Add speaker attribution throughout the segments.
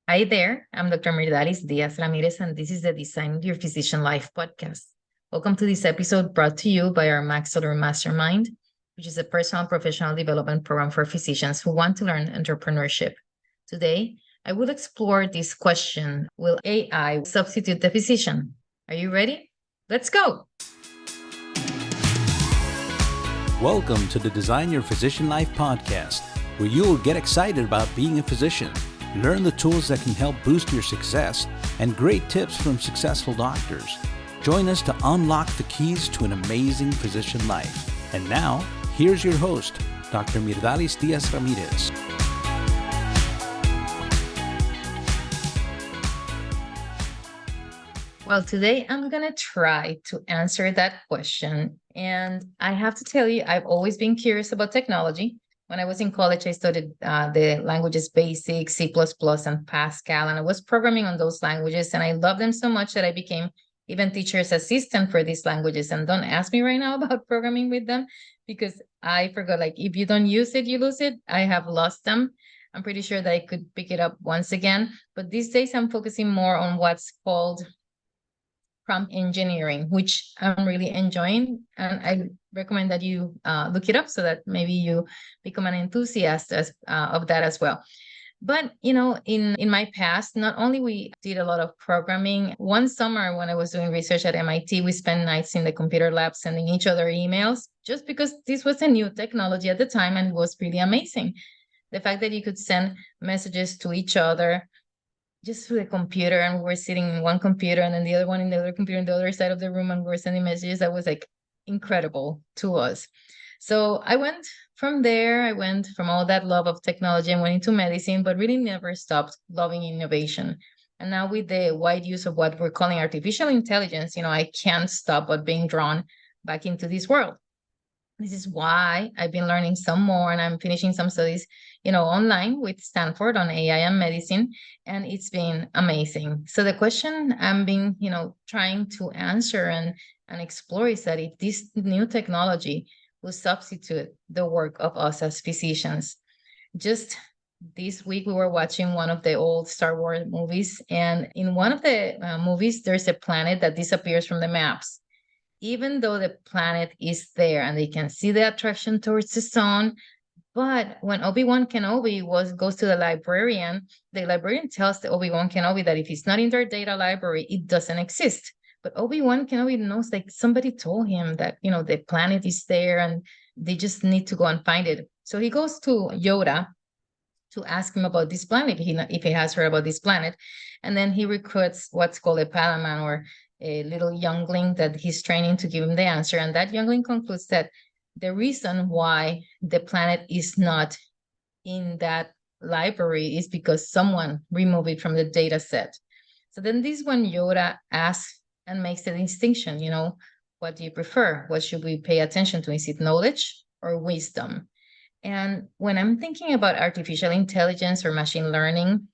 Speaker 1: Hi there, I'm Dr. Myrdalis Diaz-Ramirez, and this is the Design Your Physician Life podcast. Welcome to this episode brought to you by our Maxillary Mastermind, which is a personal and professional development program for physicians who want to learn entrepreneurship. Today, I will explore this question: will AI substitute the physician? Are you ready? Let's go!
Speaker 2: Welcome to the Design Your Physician Life podcast, where you will get excited about being a physician, learn the tools that can help boost your success, and great tips from successful doctors. Join us to unlock the keys to an amazing physician life. And now, here's your host, Dr. Myrdalis Diaz-Ramirez.
Speaker 1: Well, today I'm going to try to answer that question. And I have to tell you, I've always been curious about technology. When I was in college, I studied the languages Basic, C++, and Pascal, and I was programming on those languages. And I love them so much that I became even teacher's assistant for these languages. And don't ask me right now about programming with them because I forgot, like, if you don't use it, you lose it. I have lost them. I'm pretty sure that I could pick it up once again. But these days, I'm focusing more on what's called prompt engineering, which I'm really enjoying. And I recommend that you look it up so that maybe you become an enthusiast of that as well. But, in my past, not only we did a lot of programming. One summer when I was doing research at MIT, we spent nights in the computer lab sending each other emails just because this was a new technology at the time and it was really amazing. The fact that you could send messages to each other just through the computer, and we were sitting in one computer and then the other one in the other computer on the other side of the room, and we were sending messages. That was like incredible to us. So I went from there. I went from all that love of technology and went into medicine, but really never stopped loving innovation. And now with the wide use of what we're calling artificial intelligence, I can't stop but being drawn back into this world. This is why I've been learning some more, and I'm finishing some studies, online with Stanford on AI and medicine, and it's been amazing. So the question I'm being, trying to answer and explore is that if this new technology will substitute the work of us as physicians. Just this week, we were watching one of the old Star Wars movies, and in one of the movies, there's a planet that disappears from the maps even though the planet is there and they can see the attraction towards the sun. But when Obi-Wan Kenobi goes to the librarian tells the Obi-Wan Kenobi that if it's not in their data library, it doesn't exist. But Obi-Wan Kenobi knows, like, somebody told him that, the planet is there and they just need to go and find it. So he goes to Yoda to ask him about this planet, if he has heard about this planet. And then he recruits what's called a Padawan, or a little youngling that he's training to give him the answer. And that youngling concludes that the reason why the planet is not in that library is because someone removed it from the data set. So then this one Yoda asks and makes a distinction, what do you prefer? What should we pay attention to? Is it knowledge or wisdom? And when I'm thinking about artificial intelligence or machine learning,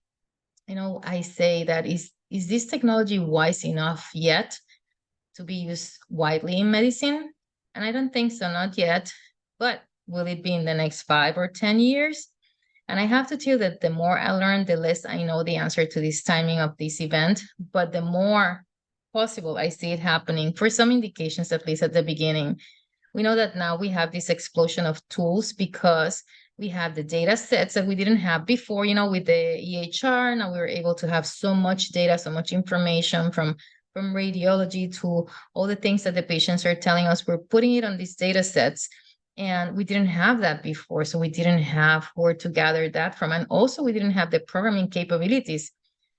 Speaker 1: I say that is this technology wise enough yet to be used widely in medicine? And I don't think so, not yet. But will it be in the next 5 or 10 years? And I have to tell you that the more I learn, the less I know the answer to this timing of this event, but the more possible I see it happening, for some indications, at least at the beginning. We know that now we have this explosion of tools because we have the data sets that we didn't have before, with the EHR. Now we're able to have so much data, so much information from radiology to all the things that the patients are telling us. We're putting it on these data sets, and we didn't have that before. So we didn't have where to gather that from. And also we didn't have the programming capabilities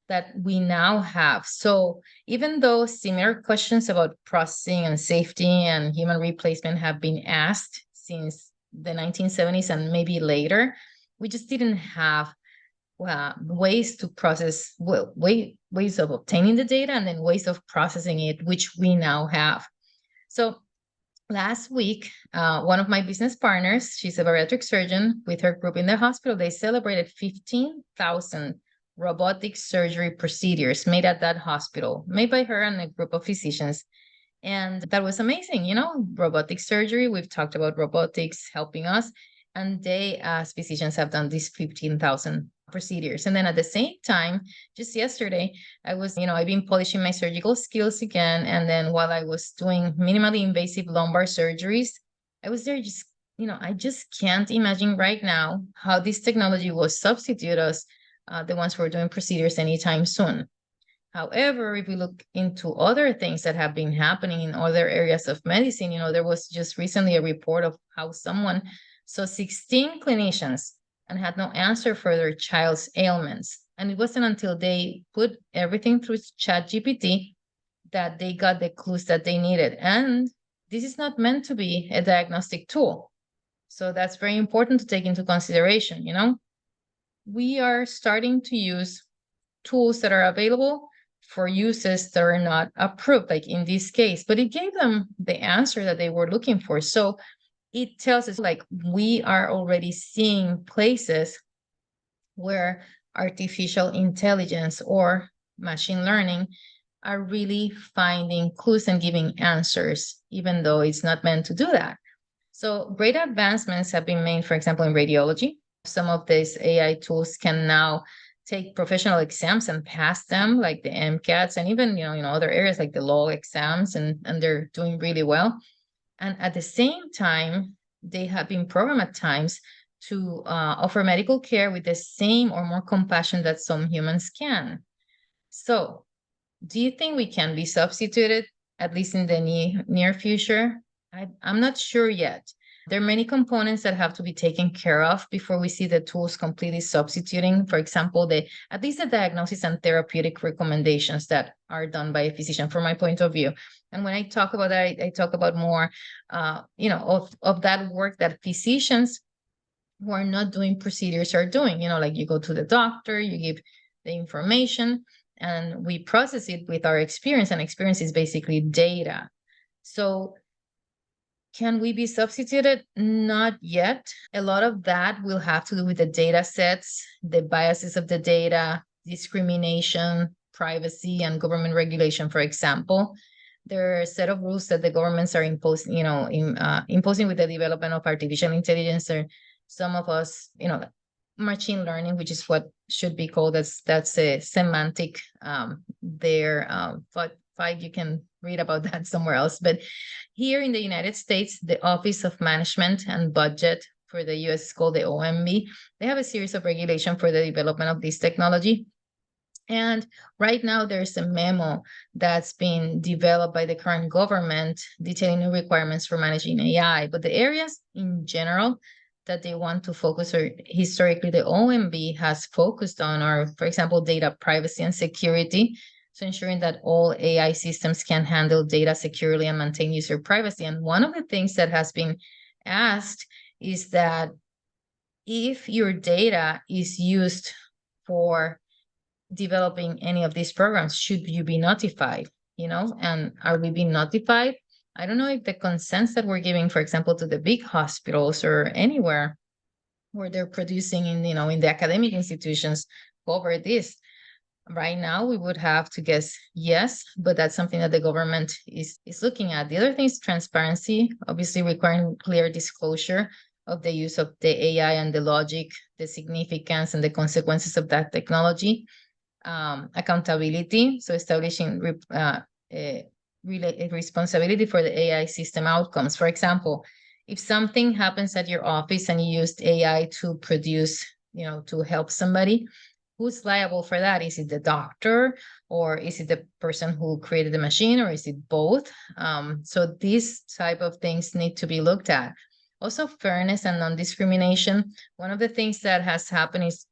Speaker 1: that we now have. So even though similar questions about processing and safety and human replacement have been asked since the 1970s and maybe later, we just didn't have ways to process, ways of obtaining the data and then ways of processing it, which we now have. So last week, one of my business partners, she's a bariatric surgeon with her group in the hospital, they celebrated 15,000 robotic surgery procedures made at that hospital, made by her and a group of physicians. And that was amazing. Robotic surgery, we've talked about robotics helping us. And they, as physicians, have done these 15,000 procedures. And then at the same time, just yesterday, I was, I've been polishing my surgical skills again. And then while I was doing minimally invasive lumbar surgeries, I was there just, I just can't imagine right now how this technology will substitute us, the ones who are doing procedures anytime soon. However, if we look into other things that have been happening in other areas of medicine, there was just recently a report of how someone saw 16 clinicians and had no answer for their child's ailments. And it wasn't until they put everything through ChatGPT that they got the clues that they needed. And this is not meant to be a diagnostic tool. So that's very important to take into consideration. We are starting to use tools that are available for uses that are not approved, like in this case, but it gave them the answer that they were looking for. So it tells us like we are already seeing places where artificial intelligence or machine learning are really finding clues and giving answers, even though it's not meant to do that. So great advancements have been made, for example, in radiology. Some of these AI tools can now take professional exams and pass them, like the MCATs, and even in other areas like the law exams, and they're doing really well. And at the same time, they have been programmed at times to offer medical care with the same or more compassion that some humans can. So, do you think we can be substituted, at least in the near future? I'm not sure yet. There are many components that have to be taken care of before we see the tools completely substituting. For example, at least the diagnosis and therapeutic recommendations that are done by a physician, from my point of view. And when I talk about that, I talk about more, of that work that physicians who are not doing procedures are doing. Like you go to the doctor, you give the information, and we process it with our experience, and experience is basically data. So can we be substituted? Not yet. A lot of that will have to do with the data sets, the biases of the data, discrimination, privacy, and government regulation, for example. There are a set of rules that the governments are imposing, imposing with the development of artificial intelligence. Or some of us, machine learning, which is what should be called, that's a semantic fight. You can read about that somewhere else. But here in the United States, the Office of Management and Budget for the US is called the OMB. They have a series of regulation for the development of this technology. And right now there's a memo that's been developed by the current government detailing new requirements for managing AI. But the areas in general that they want to focus, or historically the OMB has focused on, are, for example, data privacy and security. So ensuring that all AI systems can handle data securely and maintain user privacy. And one of the things that has been asked is that if your data is used for developing any of these programs, should you be notified? And are we being notified? I don't know if the consents that we're giving, for example, to the big hospitals or anywhere where they're producing in the academic institutions cover this. Right now, we would have to guess yes, but that's something that the government is looking at. The other thing is transparency, obviously requiring clear disclosure of the use of the AI and the logic, the significance and the consequences of that technology. Accountability, so establishing responsibility for the AI system outcomes. For example, if something happens at your office and you used AI to produce, to help somebody, who's liable for that? Is it the doctor, or is it the person who created the machine, or is it both? So these type of things need to be looked at. Also, fairness and non-discrimination. One of the things that has happened is,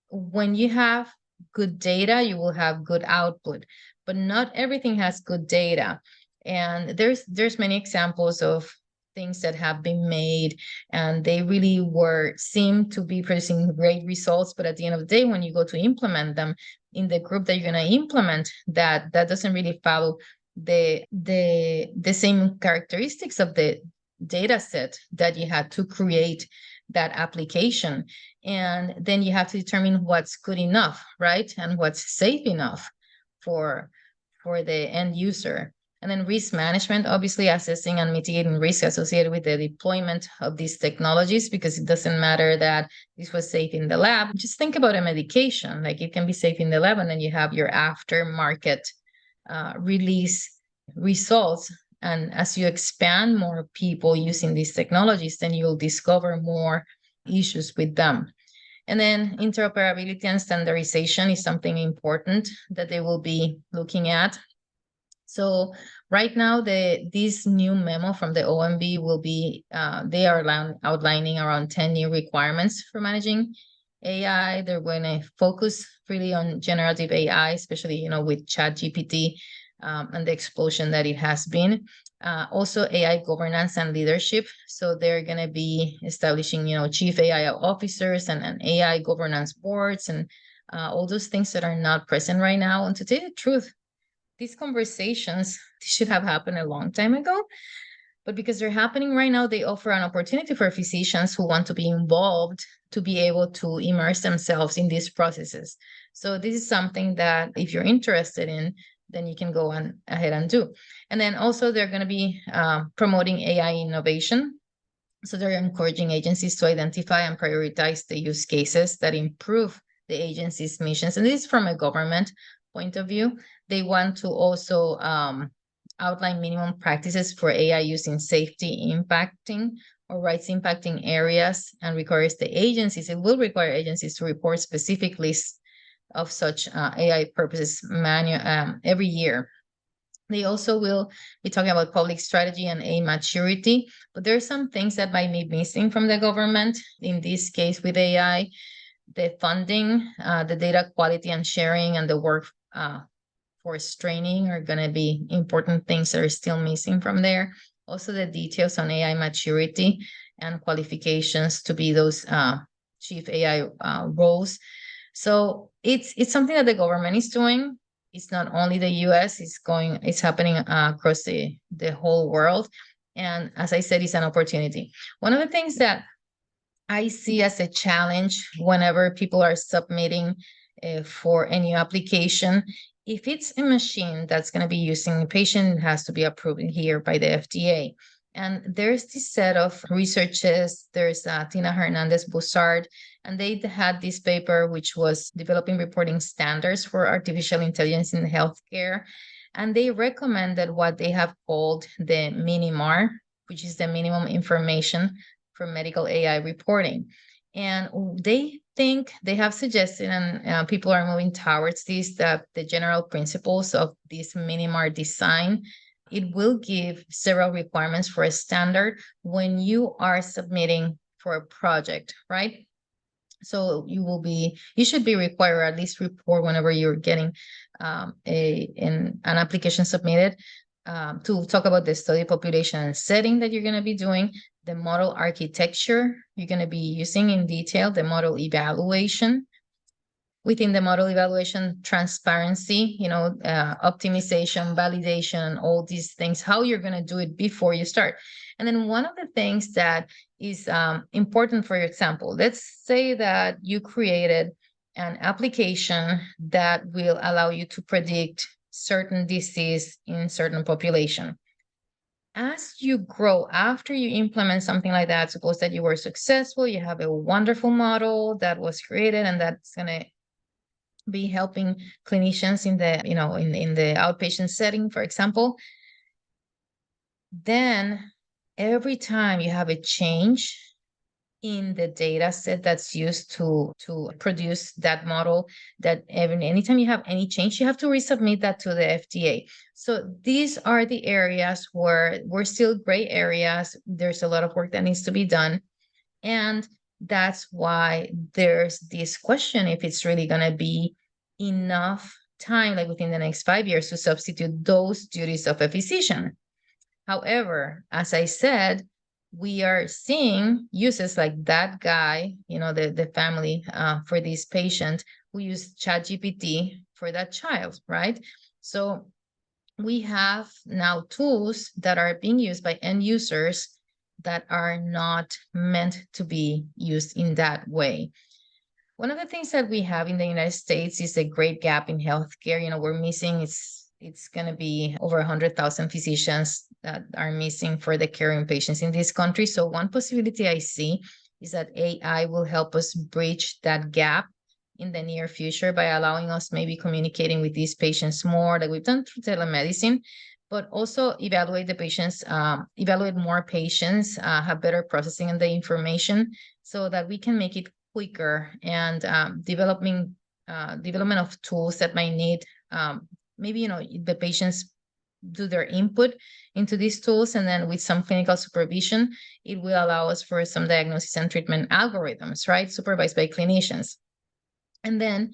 Speaker 1: when you have good data, you will have good output, but not everything has good data. And there's many examples of things that have been made, and they really seem to be producing great results. But at the end of the day, when you go to implement them in the group that you're going to implement, that doesn't really follow the same characteristics of the data set that you had to create that application. And then you have to determine what's good enough, right? And what's safe enough for the end user. And then risk management, obviously assessing and mitigating risk associated with the deployment of these technologies, because it doesn't matter that this was safe in the lab. Just think about a medication, like it can be safe in the lab, and then you have your aftermarket release results. And as you expand more people using these technologies, then you'll discover more issues with them. And then interoperability and standardization is something important that they will be looking at. So right now, this new memo from the OMB will be, they are outlining around 10 new requirements for managing AI. They're going to focus really on generative AI, especially, with ChatGPT and the explosion that it has been. Also AI governance and leadership. So they're going to be establishing, chief AI officers and AI governance boards and all those things that are not present right now. And to tell you the truth, these conversations should have happened a long time ago, but because they're happening right now, they offer an opportunity for physicians who want to be involved to be able to immerse themselves in these processes. So this is something that if you're interested in, then you can go on ahead and do. And then also they're going to be promoting AI innovation. So they're encouraging agencies to identify and prioritize the use cases that improve the agency's missions. And this is from a government point of view. They want to also outline minimum practices for AI use in safety impacting or rights impacting areas, and requires the agencies, it will require agencies to report specific lists of such AI purposes every year. They also will be talking about public strategy and AI maturity, but there are some things that might be missing from the government. In this case with AI, the funding, the data quality and sharing, and the workforce training are going to be important things that are still missing from there. Also the details on AI maturity and qualifications to be those chief AI roles. So it's something that the government is doing. It's not only the US, it's happening across the whole world. And as I said, it's an opportunity. One of the things that I see as a challenge whenever people are submitting for a new application, if it's a machine that's going to be using a patient, it has to be approved here by the FDA. And there's this set of researches. There's Tina Hernandez-Boussard, and they had this paper which was developing reporting standards for artificial intelligence in healthcare. And they recommended what they have called the MINIMAR, which is the minimum information for medical AI reporting. And they think they have suggested, and people are moving towards this, that the general principles of this MINIMAR design, it will give several requirements for a standard when you are submitting for a project, right? So you should be required, or at least report whenever you're getting an application submitted, to talk about the study population and setting that you're going to be doing, the model architecture you're going to be using in detail, the model evaluation. Within the model evaluation, transparency, optimization, validation, all these things, how you're going to do it before you start. And then one of the things that is important, for example, let's say that you created an application that will allow you to predict certain disease in certain population. As you grow, after you implement something like that, suppose that you were successful, you have a wonderful model that was created, and that's going to be helping clinicians in the in the outpatient setting, for example. Then every time you have a change in the data set that's used to produce that model, that anytime you have any change, you have to resubmit that to the FDA. So these are the areas where we're still gray areas. There's a lot of work that needs to be done. And that's why there's this question if it's really going to be enough time, like within the next 5 years, to substitute those duties of a physician. However, as I said, we are seeing uses like that guy, the family for this patient who used ChatGPT for that child, right? So we have now tools that are being used by end users that are not meant to be used in that way. One of the things that we have in the United States is a great gap in healthcare. We're missing, it's it's going to be over 100,000 physicians that are missing for the caring patients in this country. So one possibility I see is that AI will help us bridge that gap in the near future by allowing us maybe communicating with these patients more, like we've done through telemedicine, but also evaluate the patients, evaluate more patients, have better processing of the information so that we can make it quicker, and development of tools that might need, maybe, the patients do their input into these tools, and then with some clinical supervision, it will allow us for some diagnosis and treatment algorithms, right, supervised by clinicians. And then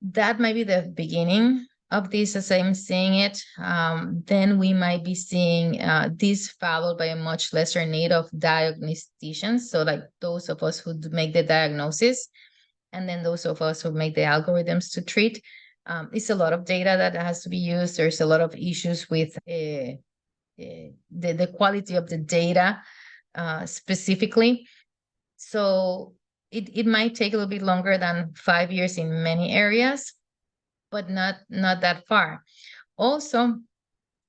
Speaker 1: that might be the beginning of this, as I'm seeing it. Then we might be seeing this followed by a much lesser need of diagnosticians. So like those of us who make the diagnosis, and then those of us who make the algorithms to treat. It's a lot of data that has to be used. There's a lot of issues with the quality of the data specifically. So it might take a little bit longer than 5 years in many areas, but not that far. Also,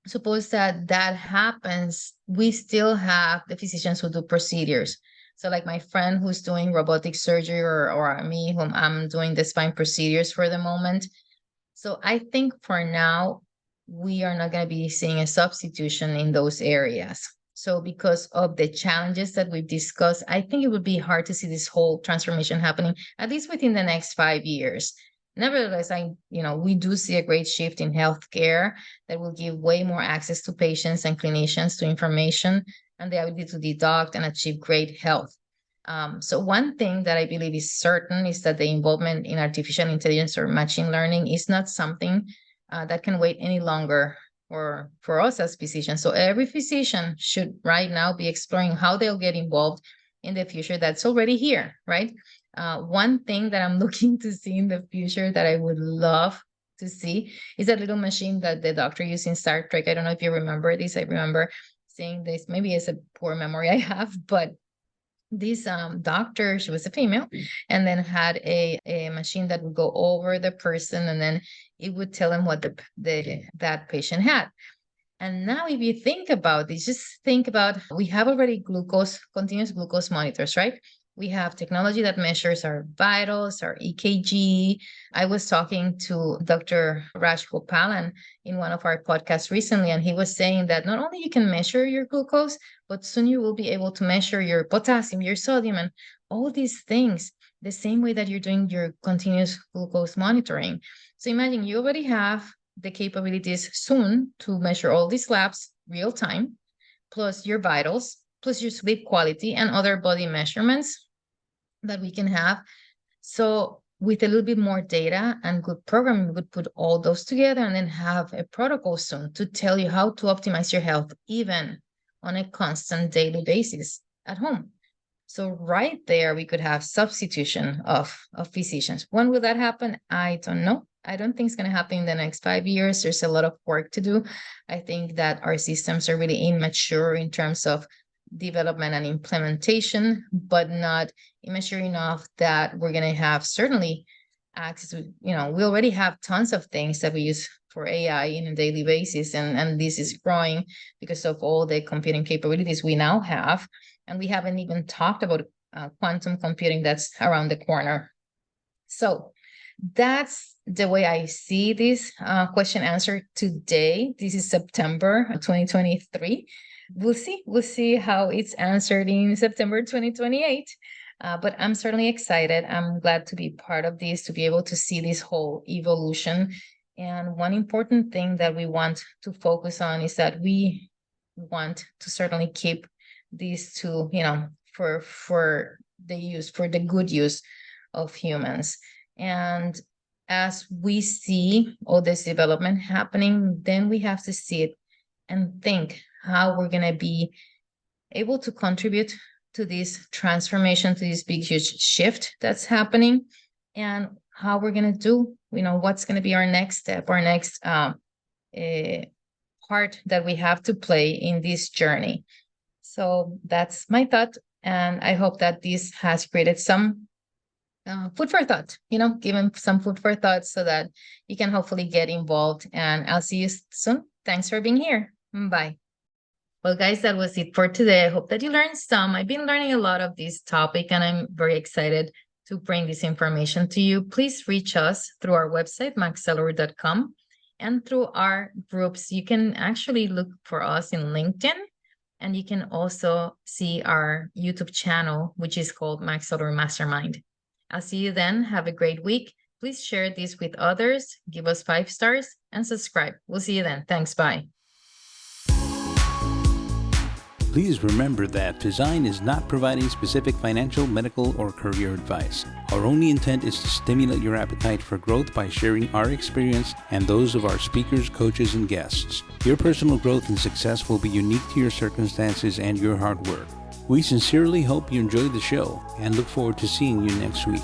Speaker 1: suppose that happens, we still have the physicians who do procedures. So like my friend who's doing robotic surgery, or me, whom I'm doing the spine procedures for the moment. So I think for now, we are not going to be seeing a substitution in those areas. So because of the challenges that we've discussed, I think it would be hard to see this whole transformation happening, at least within the next 5 years. Nevertheless, we do see a great shift in healthcare that will give way more access to patients and clinicians to information and the ability to deduct and achieve great health. So one thing that I believe is certain is that the involvement in artificial intelligence or machine learning is not something that can wait any longer for us as physicians. So every physician should right now be exploring how they'll get involved in the future that's already here, right? One thing that I'm looking to see in the future that I would love to see is that little machine that the doctor used in Star Trek. I don't know if you remember this. I remember seeing this. Maybe it's a poor memory I have, but this doctor, she was a female, and then had a machine that would go over the person, and then it would tell them what that patient had. And now if you think about this, just think about, we have already continuous glucose monitors, right? We have technology that measures our vitals, our EKG. I was talking to Dr. Raj Gopalan in one of our podcasts recently, and he was saying that not only you can measure your glucose, but soon you will be able to measure your potassium, your sodium, and all these things the same way that you're doing your continuous glucose monitoring. So imagine you already have the capabilities soon to measure all these labs real time, plus your vitals, plus your sleep quality and other body measurements that we can have. So with a little bit more data and good programming, we would put all those together and then have a protocol soon to tell you how to optimize your health, even on a constant daily basis at home. So right there, we could have substitution of physicians. When will that happen? I don't know. I don't think it's going to happen in the next 5 years. There's a lot of work to do. I think that our systems are really immature in terms of development and implementation, but not immature enough that we're going to have certainly access to, we already have tons of things that we use for AI in a daily basis. And this is growing because of all the computing capabilities we now have. And we haven't even talked about quantum computing that's around the corner. So that's the way I see this question answered today. This is September 2023. We'll see how it's answered in September 2028. But I'm certainly excited. I'm glad to be part of this, to be able to see this whole evolution. And one important thing that we want to focus on is that we want to certainly keep these to, for the good use of humans. And as we see all this development happening, then we have to see it and think how we're going to be able to contribute to this transformation, to this big, huge shift that's happening, and how we're going to do, what's going to be our next step, our next part that we have to play in this journey. So that's my thought. And I hope that this has created some food for thought, give him some food for thought so that you can hopefully get involved. And I'll see you soon. Thanks for being here. Bye. Well, guys, that was it for today. I hope that you learned some. I've been learning a lot of this topic, and I'm very excited to bring this information to you. Please reach us through our website, maxcellular.com, and through our groups. You can actually look for us in LinkedIn, and you can also see our YouTube channel, which is called Maxcellular Mastermind. I'll see you then. Have a great week. Please share this with others, give us 5 stars, and subscribe. We'll see you then. Thanks. Bye.
Speaker 2: Please remember that Design is not providing specific financial, medical, or career advice. Our only intent is to stimulate your appetite for growth by sharing our experience and those of our speakers, coaches, and guests. Your personal growth and success will be unique to your circumstances and your hard work. We sincerely hope you enjoyed the show and look forward to seeing you next week.